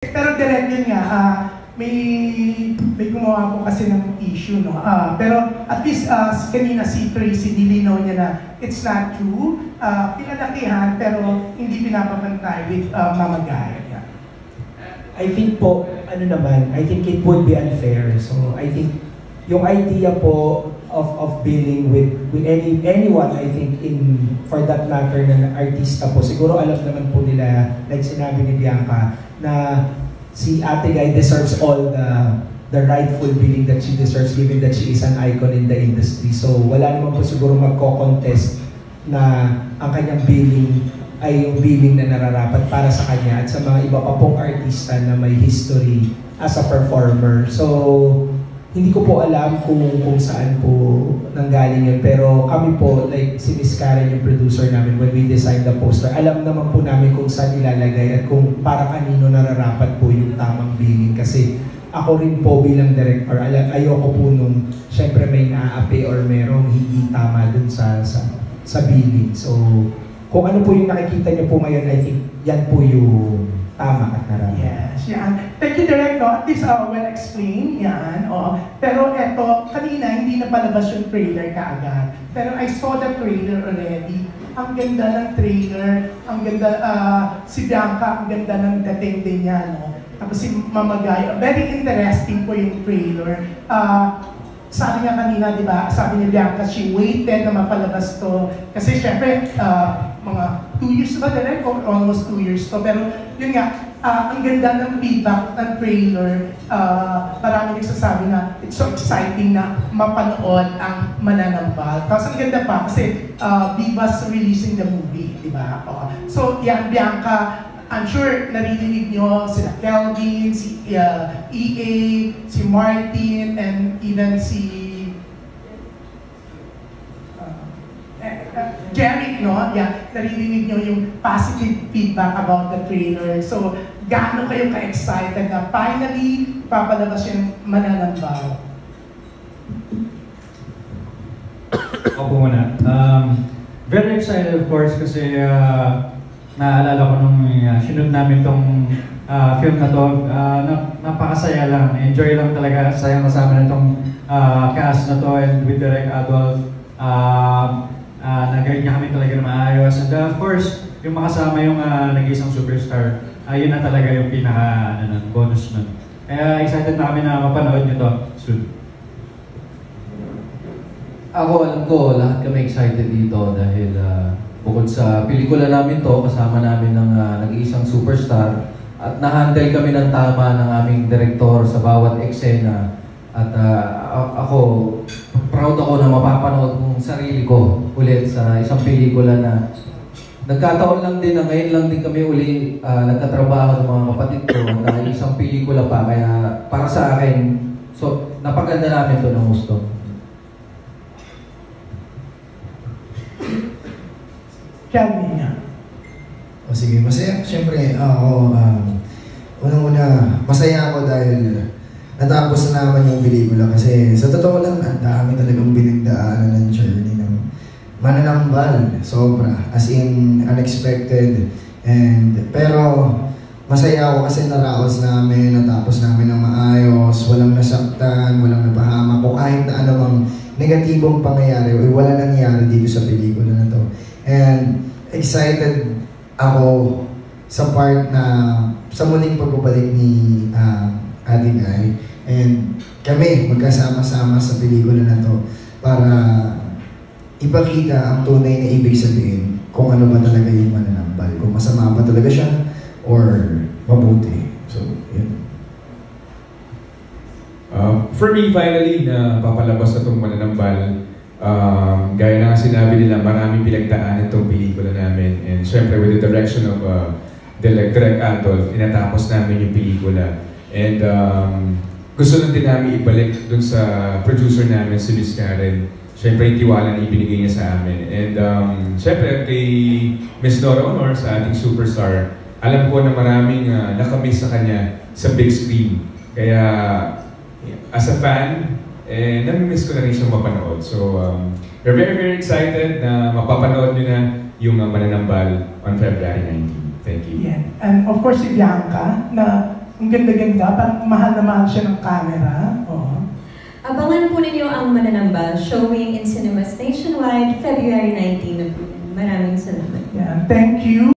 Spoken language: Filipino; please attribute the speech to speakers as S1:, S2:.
S1: Pero direct yun nga, may gumawa po kasi ng issue, no? Pero at least kanina si Tracy, nilinaw niya na it's not true. Pinalakihan pero hindi pinapapantay with Mama Guy. Yeah.
S2: I think po, I think it would be unfair. So I think yung idea po of billing with anyone, I think for that matter na artista po, siguro alam naman po nila, like sinabi ni Bianca, na si Ate Guy deserves all the rightful billing that she deserves given that she is an icon in the industry. So wala naman po siguro magko-contest na ang kanyang billing ay yung billing na nararapat para sa kanya at sa mga iba pa pong artista na may history as a performer. So hindi ko po alam kung saan po nanggaling yun. Pero kami po, like si Miss Karen, yung producer namin, when we designed the poster, alam naman po namin kung saan ilalagay at kung para kanino nararapat po yung tamang billing. Kasi ako rin po bilang director, ayoko po nung syempre may naaapi or merong hindi tama dun sa billing. So kung ano po yung nakikita niyo po ngayon, I think yan po yung tama at nararapat.
S1: Yes, yan. Thank you, Direk, no? At least well explained, yan. Pero eto, kanina hindi na palabas yung trailer kaagad. Pero I saw the trailer already. Ang ganda ng trailer, ang ganda, si Bianca, ang ganda ng dating din niya, no? Tapos si Mama Guy, very interesting po yung trailer. Sabi niya kanina, di ba, sabi ni Bianca, she waited na mapalabas to. Kasi syempre, mga 2 years ba direct or almost 2 years to. Pero yun nga, ang ganda ng feedback ng trailer. Marami nagsasabi na it's so exciting na mapanood ang Mananambal. Tapos ang ganda pa kasi Viva's releasing the movie, di ba? So yan, Bianca, I'm sure naririnig nyo sila Kelvin, si EA, si Martin, and even si Jerry, no? Yeah, naririnig nyo yung positive feedback about the trailer. So, gaano kayo ka-excited na finally papalabas yung Mananambal?
S3: Ako muna. Very excited of course kasi naalala ko nung sinunod namin tong film na to, napakasaya lang, enjoy lang talaga, sayang kasama na itong cast na to and with Direk Adolf, nag-guide niya kami talaga na maayos and of course, yung makasama yung nag-iisang superstar, yun na talaga yung pinaka bonus nun. Kaya excited na kami na mapanood nyo to soon.
S4: Ako, alam ko, lahat kami excited dito dahil bukod sa pelikula namin to, kasama namin ng nag-iisang superstar at na-handle kami ng tama ng aming direktor sa bawat eksena at ako, proud ako na mapapanood kong sarili ko ulit sa isang pelikula na nagkataon lang din na ngayon lang din kami uli nagkatrabaho sa mga kapatid ko dahil isang pelikula pa, kaya para sa akin, so napaganda namin to ng gusto.
S1: Kelvin niya.
S5: O sige, masaya. Siyempre, ako, unang-una, masaya ako dahil natapos na naman yung pelikula kasi sa totoo lang, ang dami talagang binigdaanan ng journey ng Mananambal. Sobra. As in, unexpected. Pero, masaya ako kasi naraos namin, natapos namin ng maayos, walang nasaktan, walang napahamak, o kahit na anumang negatibong pangyayari, wala nangyari dito sa pelikula na to. And excited ako sa part na sa muling pagbabalik ni Ate Guy. And kami magkasama-sama sa pelikula na to para ipakita ang tunay na ibig sabihin kung ano ba talaga yung Mananambal. Kung masama ba talaga siya or mabuti. So, yun.
S6: For me, finally, na papalabas na itong Mananambal. Gaya na nga sinabi nila, maraming pinagdaanan itong pelikula namin. And syempre, with the direction of Direk Adolf, inatapos namin yung pelikula. And gusto lang din namin ibalik dun sa producer namin, si Miss Karen. Syempre, yung tiwala na ibinigay niya sa amin. And syempre, kay Miss Nora Honor, sa ating superstar, alam ko na maraming nakamiss sa kanya sa big screen. Kaya, as a fan, nami-miss ko na rin siyang mapanood. So, we're very, very excited na mapapanood nyo na yung Mananambal on February 19. Thank you.
S1: Yeah. And of course, si Bianca, na Ang ganda-ganda, parang mahal na mahal siya ng camera. Oh.
S7: Abangan po ninyo ang Mananambal, showing in cinemas nationwide, February 19 na po. Maraming salamat.
S1: Yeah, thank you.